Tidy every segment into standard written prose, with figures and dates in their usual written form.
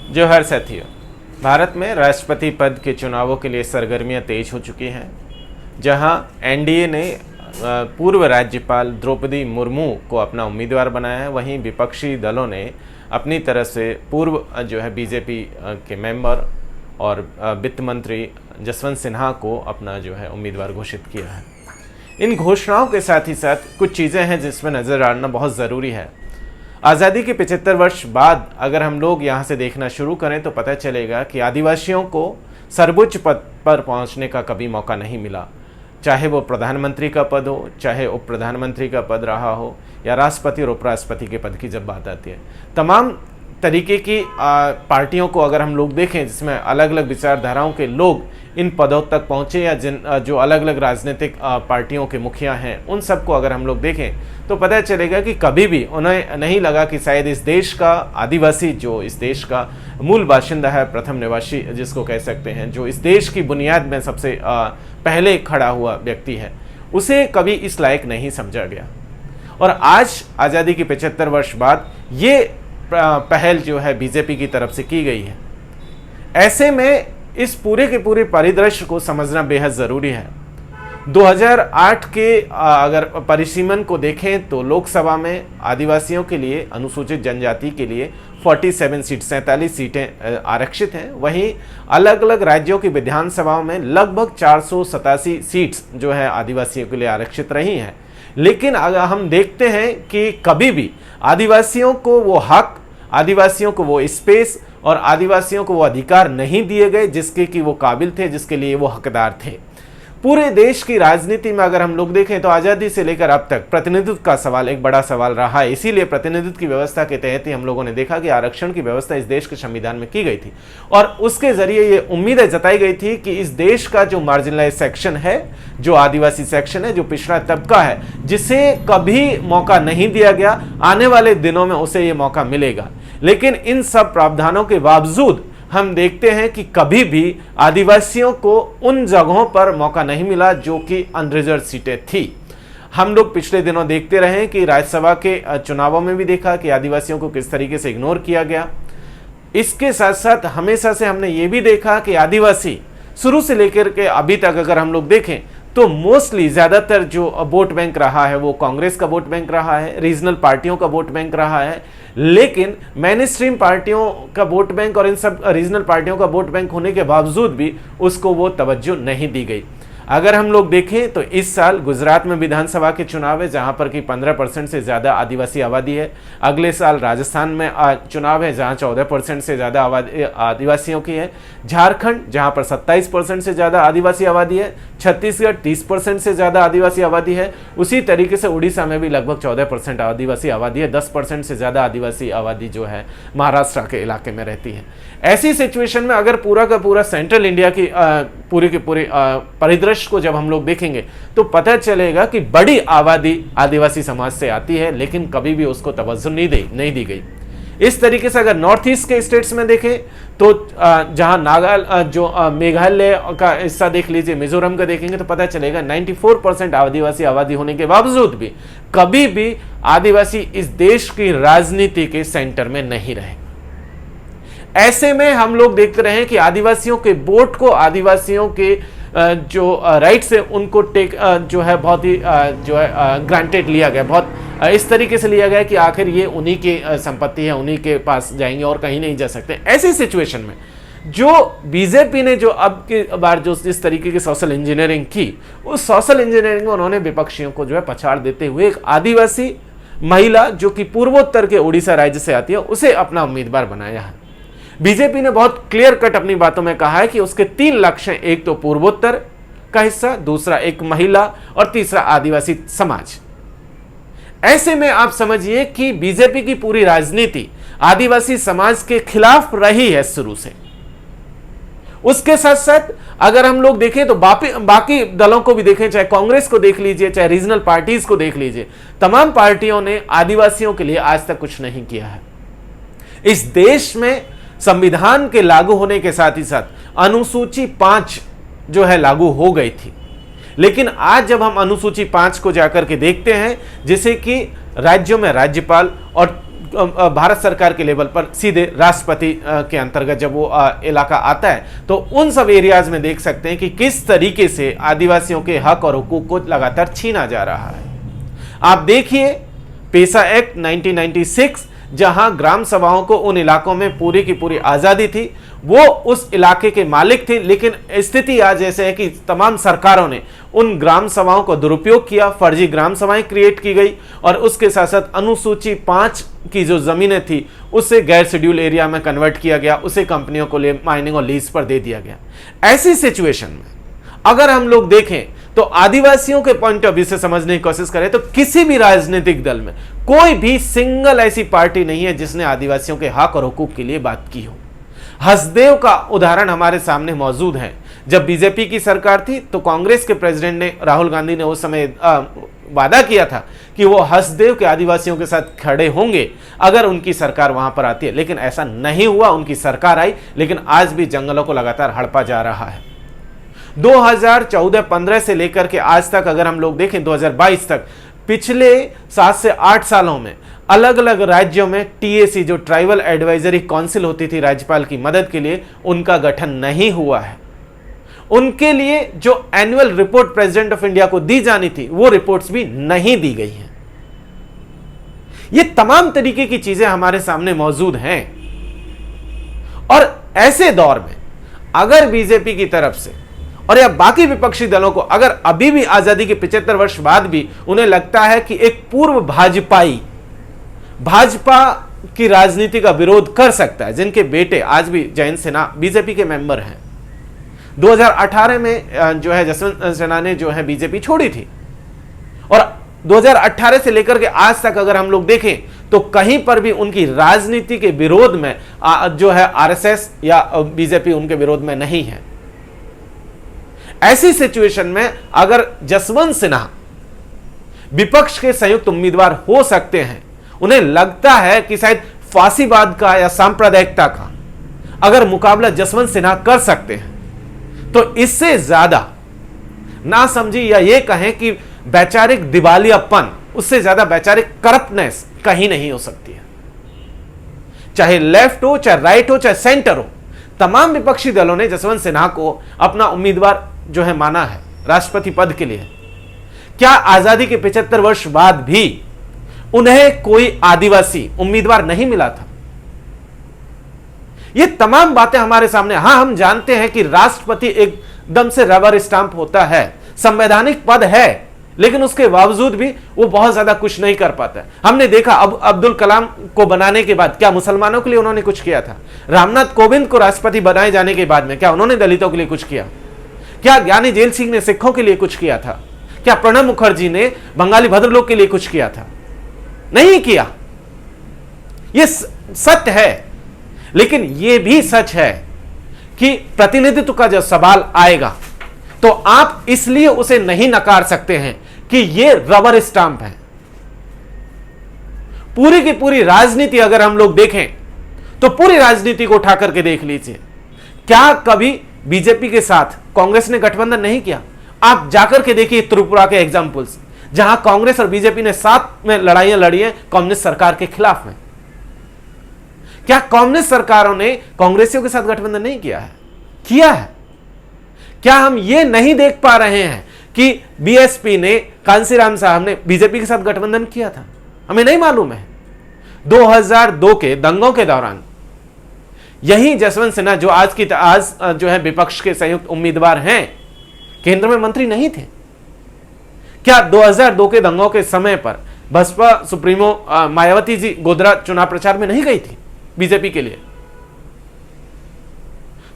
जोहर साथियों, भारत में राष्ट्रपति पद के चुनावों के लिए सरगर्मियां तेज हो चुकी हैं। जहां एनडीए ने पूर्व राज्यपाल द्रौपदी मुर्मू को अपना उम्मीदवार बनाया है, वहीं विपक्षी दलों ने अपनी तरफ से पूर्व बीजेपी के मेंबर और वित्त मंत्री जसवंत सिन्हा को अपना उम्मीदवार घोषित किया है। इन घोषणाओं के साथ ही साथ कुछ चीज़ें हैं जिसमें नज़र डालना बहुत ज़रूरी है। आज़ादी के 75 वर्ष बाद अगर हम लोग यहाँ से देखना शुरू करें तो पता चलेगा कि आदिवासियों को सर्वोच्च पद पर पहुँचने का कभी मौका नहीं मिला, चाहे वो प्रधानमंत्री का पद हो, चाहे उप प्रधानमंत्री का पद रहा हो, या राष्ट्रपति और उपराष्ट्रपति के पद की जब बात आती है। तमाम तरीके की पार्टियों को अगर हम लोग देखें जिसमें अलग अलग विचारधाराओं के लोग इन पदों तक पहुँचे, या जो अलग अलग राजनीतिक पार्टियों के मुखिया हैं, उन सबको अगर हम लोग देखें तो पता चलेगा कि कभी भी उन्हें नहीं लगा कि शायद इस देश का आदिवासी, जो इस देश का मूल बाशिंदा है, प्रथम निवासी जिसको कह सकते हैं, जो इस देश की बुनियाद में सबसे पहले खड़ा हुआ व्यक्ति है, उसे कभी इस लायक नहीं समझा गया। और आज आज़ादी के 75 वर्ष बाद ये पहल बीजेपी की तरफ से की गई है। ऐसे में इस पूरे के पूरे परिदृश्य को समझना बेहद ज़रूरी है। 2008 के अगर परिसीमन को देखें तो लोकसभा में आदिवासियों के लिए, अनुसूचित जनजाति के लिए 47 सीटें आरक्षित हैं। वहीं अलग अलग राज्यों की विधानसभाओं में लगभग 487 सीट्स आदिवासियों के लिए आरक्षित रही हैं। लेकिन अगर हम देखते हैं कि कभी भी आदिवासियों को वो हक, आदिवासियों को वो स्पेस और आदिवासियों को वो अधिकार नहीं दिए गए जिसके कि वो काबिल थे, जिसके लिए वो हकदार थे। पूरे देश की राजनीति में अगर हम लोग देखें तो आज़ादी से लेकर अब तक प्रतिनिधित्व का सवाल एक बड़ा सवाल रहा है। इसीलिए प्रतिनिधित्व की व्यवस्था के तहत ही हम लोगों ने देखा कि आरक्षण की व्यवस्था इस देश के संविधान में की गई थी, और उसके जरिए ये उम्मीदें जताई गई थी कि इस देश का जो मार्जिनलाइज सेक्शन है, जो आदिवासी सेक्शन है, जो पिछड़ा तबका है, जिसे कभी मौका नहीं दिया गया, आने वाले दिनों में उसे ये मौका मिलेगा। लेकिन इन सब प्रावधानों के बावजूद हम देखते हैं कि कभी भी आदिवासियों को उन जगहों पर मौका नहीं मिला जो कि अनरिजर्व सीटें थी। हम लोग पिछले दिनों देखते रहे कि राज्यसभा के चुनावों में भी देखा कि आदिवासियों को किस तरीके से इग्नोर किया गया। इसके साथ साथ हमेशा से हमने ये भी देखा कि आदिवासी शुरू से लेकर के अभी तक अगर हम लोग देखें तो मोस्टली ज़्यादातर जो वोट बैंक रहा है वो कांग्रेस का वोट बैंक रहा है, रीजनल पार्टियों का वोट बैंक रहा है। लेकिन मेन स्ट्रीम पार्टियों का वोट बैंक और इन सब रीजनल पार्टियों का वोट बैंक होने के बावजूद भी उसको वो तवज्जो नहीं दी गई। अगर हम लोग देखें तो इस साल गुजरात में विधानसभा के चुनाव है जहां पर कि 15% से ज़्यादा आदिवासी आबादी है। अगले साल राजस्थान में चुनाव है जहां 14% से ज़्यादा आदिवासियों की है। झारखंड जहां पर 27% से ज़्यादा आदिवासी आबादी है। छत्तीसगढ़ 30% से ज़्यादा आदिवासी आबादी है। उसी तरीके से उड़ीसा में भी लगभग 14% आदिवासी आबादी है। 10% से ज़्यादा आदिवासी आबादी जो है महाराष्ट्र के इलाके में रहती है। ऐसी सिचुएशन में अगर पूरा का पूरा सेंट्रल इंडिया की पूरे के पूरे परिदृश्य को जब हम लोग देखेंगे तो पता चलेगा कि बड़ी आबादी आदिवासी समाज से आती है, लेकिन कभी भी उसको तवज्जो नहीं दी गई। इस तरीके से अगर नॉर्थ ईस्ट के स्टेट्स में देखें तो जहां मेघालय का हिस्सा देख लीजिए, मिजोरम का देखेंगे तो पता चलेगा 94% आदिवासी आबादी होने के बावजूद भी कभी भी आदिवासी इस देश की राजनीति के सेंटर में नहीं रहे। ऐसे में हम लोग देखते रहे कि आदिवासियों के वोट को, आदिवासियों के जो राइट्स है उनको बहुत ही ग्रांटेड लिया गया, बहुत इस तरीके से लिया गया कि आखिर ये उन्हीं की संपत्ति है, उन्हीं के पास जाएंगे और कहीं नहीं जा सकते। ऐसी सिचुएशन में जो बीजेपी ने जो अब की बार जो जिस तरीके की सोशल इंजीनियरिंग की, उस सोशल इंजीनियरिंग में उन्होंने विपक्षियों को पछाड़ देते हुए एक आदिवासी महिला जो कि पूर्वोत्तर के उड़ीसा राज्य से आती है उसे अपना उम्मीदवार बनाया है। बीजेपी ने बहुत क्लियर कट अपनी बातों में कहा है कि उसके 3 लक्ष्य हैं, एक तो पूर्वोत्तर का हिस्सा, दूसरा एक महिला और तीसरा आदिवासी समाज। ऐसे में आप समझिए कि बीजेपी की पूरी राजनीति आदिवासी समाज के खिलाफ रही है शुरू से। उसके साथ साथ अगर हम लोग देखें तो बाकी दलों को भी देखें, चाहे कांग्रेस को देख लीजिए, चाहे रीजनल पार्टीज को देख लीजिए, तमाम पार्टियों ने आदिवासियों के लिए आज तक कुछ नहीं किया है। इस देश में संविधान के लागू होने के साथ ही साथ अनुसूची 5 लागू हो गई थी, लेकिन आज जब हम अनुसूची 5 को जाकर के देखते हैं, जिसे कि राज्यों में राज्यपाल और भारत सरकार के लेवल पर सीधे राष्ट्रपति के अंतर्गत जब वो इलाका आता है, तो उन सब एरियाज में देख सकते हैं कि किस तरीके से आदिवासियों के हक और हुकूक को लगातार छीना जा रहा है। आप देखिए पेसा एक्ट 1996, जहां ग्राम सभाओं को उन इलाकों में पूरी की पूरी आजादी थी, वो उस इलाके के मालिक थे, लेकिन स्थिति आज ऐसे है कि तमाम सरकारों ने उन ग्राम सभाओं को दुरुपयोग किया, फर्जी ग्राम सभाएं क्रिएट की गई और उसके साथ साथ अनुसूची 5 की जो जमीनें थी उससे गैर शेड्यूल एरिया में कन्वर्ट किया गया, उसे कंपनियों को माइनिंग और लीज पर दे दिया गया। ऐसी सिचुएशन में अगर हम लोग देखें तो आदिवासियों के पॉइंट ऑफ व्यू से समझने की कोशिश करें तो किसी भी राजनीतिक दल में कोई भी सिंगल ऐसी पार्टी नहीं है जिसने आदिवासियों के हक और हुकूक के लिए बात की हो। हसदेव का उदाहरण हमारे सामने मौजूद है। जब बीजेपी की सरकार थी तो कांग्रेस के प्रेसिडेंट ने, राहुल गांधी ने उस समय वादा किया था कि वो हसदेव के आदिवासियों के साथ खड़े होंगे अगर उनकी सरकार वहां पर आती है, लेकिन ऐसा नहीं हुआ। उनकी सरकार आई, लेकिन आज भी जंगलों को लगातार हड़पा जा रहा है। 2014-15 से लेकर के आज तक अगर हम लोग देखें 2022 तक, पिछले 7 से 8 सालों में अलग अलग राज्यों में टीएसी, जो ट्राइबल एडवाइजरी काउंसिल होती थी राज्यपाल की मदद के लिए, उनका गठन नहीं हुआ है। उनके लिए जो annual report president of India को दी जानी थी वो रिपोर्ट्स भी नहीं दी गई हैं। ये तमाम तरीके की चीजें हमारे सामने मौजूद हैं और ऐसे दौर में अगर बीजेपी की तरफ से और या बाकी विपक्षी दलों को अगर अभी भी आजादी के 75 वर्ष बाद भी उन्हें लगता है कि एक पूर्व भाजपा की राजनीति का विरोध कर सकता है, जिनके बेटे आज भी जयंत सिन्हा बीजेपी के मेंबर हैं। 2018 में जो है जसवंत सिन्हा ने जो है बीजेपी छोड़ी थी और 2018 से लेकर के आज तक अगर हम लोग देखें तो कहीं पर भी उनकी राजनीति के विरोध में जो है आरएसएस या बीजेपी उनके विरोध में नहीं है। ऐसी सिचुएशन में अगर जसवंत सिन्हा विपक्ष के संयुक्त उम्मीदवार हो सकते हैं, उन्हें लगता है कि शायद फांसीवाद का या सांप्रदायिकता का अगर मुकाबला जसवंत सिन्हा कर सकते हैं, तो इससे ज्यादा ना समझी या यह कहें कि वैचारिक दिवालियापन, उससे ज्यादा वैचारिक करप्टनेस कहीं नहीं हो सकती है। चाहे लेफ्ट हो, चाहे राइट हो, चाहे सेंटर हो, तमाम विपक्षी दलों ने जसवंत सिन्हा को अपना उम्मीदवार जो है माना है राष्ट्रपति पद के लिए। क्या आजादी के 75 वर्ष बाद भी उन्हें कोई आदिवासी उम्मीदवार नहीं मिला था? ये तमाम बातें हमारे सामने। हां, हम जानते हैं कि राष्ट्रपति एकदम से रबर स्टांप होता है, संवैधानिक पद है, लेकिन उसके बावजूद भी वो बहुत ज्यादा कुछ नहीं कर पाता है। हमने देखा अब अब्दुल कलाम को बनाने के बाद क्या मुसलमानों के लिए उन्होंने कुछ किया था? रामनाथ कोविंद को राष्ट्रपति बनाए जाने के बाद में क्या उन्होंने दलितों के लिए कुछ किया? क्या ज्ञानी जेल सिंह ने सिखों के लिए कुछ किया था? क्या प्रणब मुखर्जी ने बंगाली भद्रलोक के लिए कुछ किया था? नहीं किया। यह सत्य है, लेकिन यह भी सच है कि प्रतिनिधित्व का जब सवाल आएगा तो आप इसलिए उसे नहीं नकार सकते हैं कि यह रबर स्टांप है। पूरी की पूरी राजनीति अगर हम लोग देखें तो पूरी राजनीति को उठा करके देख लीजिए, क्या कभी बीजेपी के साथ कांग्रेस ने गठबंधन नहीं किया? आप जाकर के देखिए त्रिपुरा के एग्जाम्पल्स, जहां कांग्रेस और बीजेपी ने साथ में लड़ाइयां लड़ी हैं कम्युनिस्ट सरकार के खिलाफ में। क्या कम्युनिस्ट सरकारों ने कांग्रेसियों के साथ गठबंधन नहीं किया है? किया है। क्या हम यह नहीं देख पा रहे हैं कि बीएसपी ने, कांसीराम साहब ने बीजेपी के साथ गठबंधन किया था? हमें नहीं मालूम है। 2002 के दंगों के दौरान यही जसवंत सिन्हा, जो आज जो है विपक्ष के संयुक्त उम्मीदवार हैं, केंद्र में मंत्री नहीं थे। क्या 2002 के दंगों के समय पर बसपा सुप्रीमो मायावती जी गोधरा चुनाव प्रचार में नहीं गई थी बीजेपी के लिए?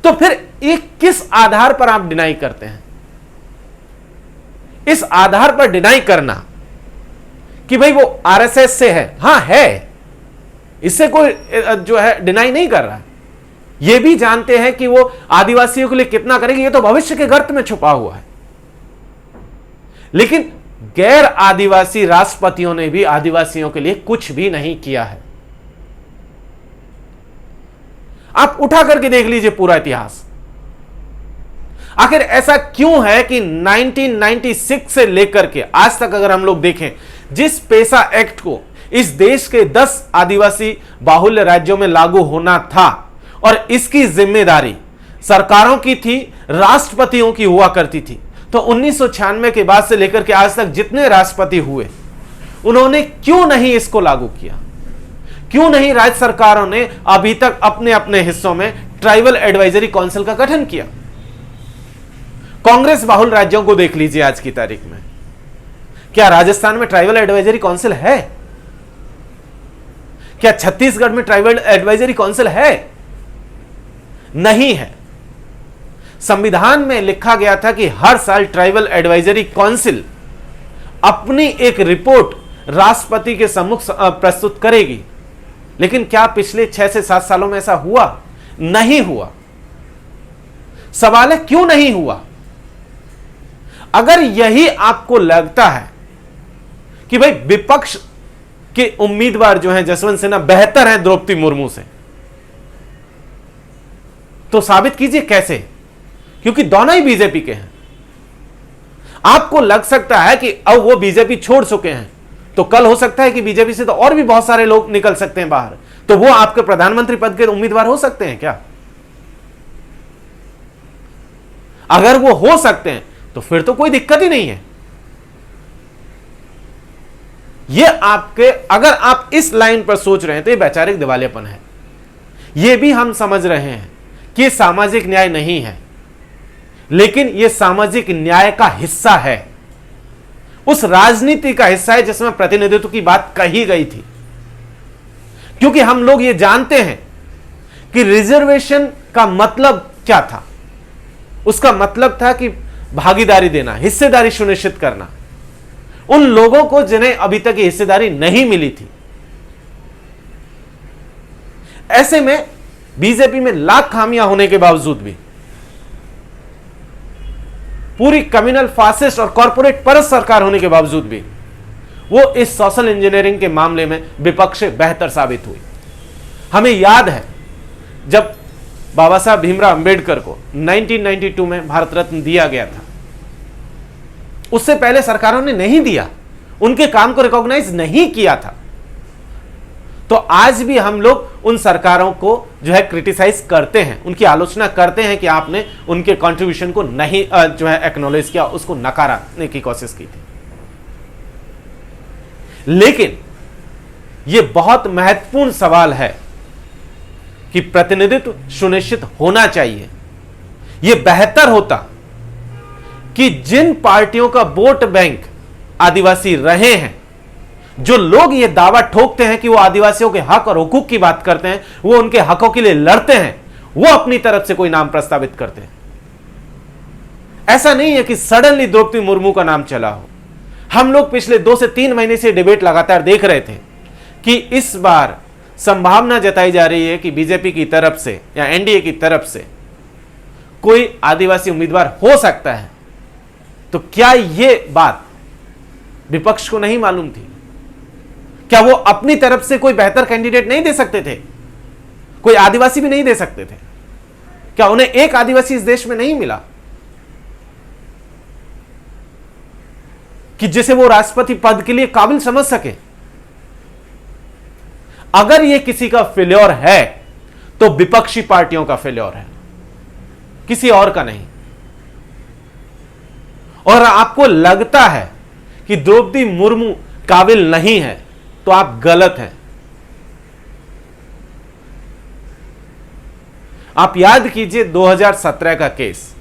तो फिर ये किस आधार पर आप डिनाई करते हैं? इस आधार पर डिनाई करना कि भाई वो आरएसएस से है, हां है, इससे कोई जो है डिनाई नहीं कर रहा है। ये भी जानते हैं कि वो आदिवासियों के लिए कितना करेगी, ये तो भविष्य के गर्त में छुपा हुआ है। लेकिन गैर आदिवासी राष्ट्रपतियों ने भी आदिवासियों के लिए कुछ भी नहीं किया है। आप उठा करके देख लीजिए पूरा इतिहास। आखिर ऐसा क्यों है कि 1996 से लेकर के आज तक अगर हम लोग देखें, जिस पेसा एक्ट को इस देश के 10 आदिवासी बाहुल्य राज्यों में लागू होना था और इसकी जिम्मेदारी सरकारों की थी, राष्ट्रपतियों की हुआ करती थी। तो 1996 के बाद से लेकर के आज तक जितने राष्ट्रपति हुए, उन्होंने क्यों नहीं इसको लागू किया? क्यों नहीं राज्य सरकारों ने अभी तक अपने अपने हिस्सों में ट्राइबल एडवाइजरी काउंसिल का गठन किया? कांग्रेस बाहुल राज्यों को देख लीजिए आज की तारीख में, क्या राजस्थान में ट्राइबल एडवाइजरी काउंसिल है? क्या छत्तीसगढ़ में ट्राइबल एडवाइजरी काउंसिल है? नहीं है। संविधान में लिखा गया था कि हर साल ट्राइबल एडवाइजरी काउंसिल अपनी एक रिपोर्ट राष्ट्रपति के सम्मुख प्रस्तुत करेगी, लेकिन क्या पिछले 6 से 7 सालों में ऐसा हुआ? नहीं हुआ। सवाल है क्यों नहीं हुआ? अगर यही आपको लगता है कि भाई विपक्ष के उम्मीदवार जो हैं जसवंत सिन्हा बेहतर हैं द्रौपदी मुर्मू से, तो साबित कीजिए कैसे? क्योंकि दोनों ही बीजेपी के हैं। आपको लग सकता है कि अब वो बीजेपी छोड़ चुके हैं, तो कल हो सकता है कि बीजेपी से तो और भी बहुत सारे लोग निकल सकते हैं बाहर, तो वो आपके प्रधानमंत्री पद के उम्मीदवार हो सकते हैं क्या? अगर वो हो सकते हैं तो फिर तो कोई दिक्कत ही नहीं है। ये आपके, अगर आप इस लाइन पर सोच रहे हैं तो ये वैचारिक दिवालियापन है। ये भी हम समझ रहे हैं कि सामाजिक न्याय नहीं है, लेकिन यह सामाजिक न्याय का हिस्सा है, उस राजनीति का हिस्सा है जिसमें प्रतिनिधित्व की बात कही गई थी। क्योंकि हम लोग ये जानते हैं कि रिजर्वेशन का मतलब क्या था। उसका मतलब था कि भागीदारी देना, हिस्सेदारी सुनिश्चित करना उन लोगों को जिन्हें अभी तक ये हिस्सेदारी नहीं मिली थी। ऐसे में बीजेपी में लाख खामियां होने के बावजूद भी, पूरी कम्युनल फासिस्ट और कॉर्पोरेट परस्त सरकार होने के बावजूद भी, वो इस सोशल इंजीनियरिंग के मामले में विपक्ष से बेहतर साबित हुई। हमें याद है जब बाबा साहब भीमराव अंबेडकर को 1992 में भारत रत्न दिया गया था, उससे पहले सरकारों ने नहीं दिया, उनके काम को रिकॉग्नाइज नहीं किया था। तो आज भी हम लोग उन सरकारों को जो है क्रिटिसाइज करते हैं, उनकी आलोचना करते हैं कि आपने उनके कंट्रीब्यूशन को नहीं जो है एक्नॉलेज किया, उसको नकारने की कोशिश की थी। लेकिन यह बहुत महत्वपूर्ण सवाल है कि प्रतिनिधित्व सुनिश्चित होना चाहिए। यह बेहतर होता कि जिन पार्टियों का वोट बैंक आदिवासी रहे हैं, जो लोग ये दावा ठोकते हैं कि वो आदिवासियों के हक और हुकूक की बात करते हैं, वो उनके हकों के लिए लड़ते हैं, वो अपनी तरफ से कोई नाम प्रस्तावित करते हैं। ऐसा नहीं है कि सडनली द्रौपदी मुर्मू का नाम चला हो। हम लोग पिछले 2 से 3 महीने से डिबेट लगातार देख रहे थे कि इस बार संभावना जताई जा रही है कि बीजेपी की तरफ से या एनडीए की तरफ से कोई आदिवासी उम्मीदवार हो सकता है। तो क्या यह बात विपक्ष को नहीं मालूम थी? क्या वो अपनी तरफ से कोई बेहतर कैंडिडेट नहीं दे सकते थे? कोई आदिवासी भी नहीं दे सकते थे? क्या उन्हें एक आदिवासी इस देश में नहीं मिला कि जिसे वो राष्ट्रपति पद के लिए काबिल समझ सके? अगर ये किसी का फेल्योर है तो विपक्षी पार्टियों का फेल्योर है, किसी और का नहीं। और आपको लगता है कि द्रौपदी मुर्मू काबिल नहीं है तो आप गलत हैं। आप याद कीजिए 2017 का केस,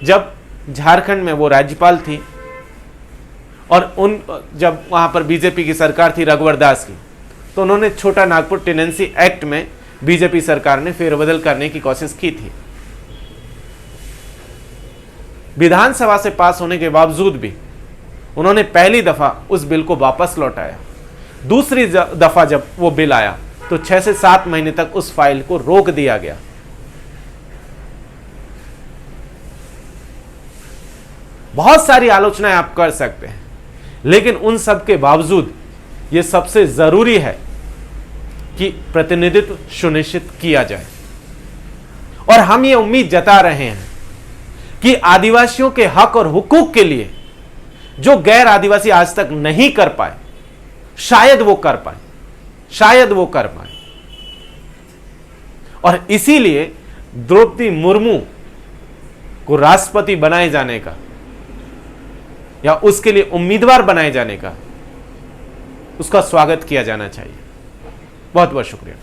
जब झारखंड में वो राज्यपाल थी और जब वहां पर बीजेपी की सरकार थी रघुवर दास की, तो उन्होंने छोटा नागपुर टेनेंसी एक्ट में बीजेपी सरकार ने फेरबदल करने की कोशिश की थी। विधानसभा से पास होने के बावजूद भी उन्होंने पहली दफा उस बिल को वापस लौटाया। दूसरी दफा जब वो बिल आया तो 6 से 7 महीने तक उस फाइल को रोक दिया गया। बहुत सारी आलोचनाएं आप कर सकते हैं, लेकिन उन सब के बावजूद यह सबसे जरूरी है कि प्रतिनिधित्व सुनिश्चित किया जाए। और हम ये उम्मीद जता रहे हैं कि आदिवासियों के हक और हुकूक के लिए जो गैर आदिवासी आज तक नहीं कर पाए, शायद वो कर पाए, शायद वो कर पाए। और इसीलिए द्रौपदी मुर्मू को राष्ट्रपति बनाए जाने का या उसके लिए उम्मीदवार बनाए जाने का उसका स्वागत किया जाना चाहिए। बहुत बहुत शुक्रिया।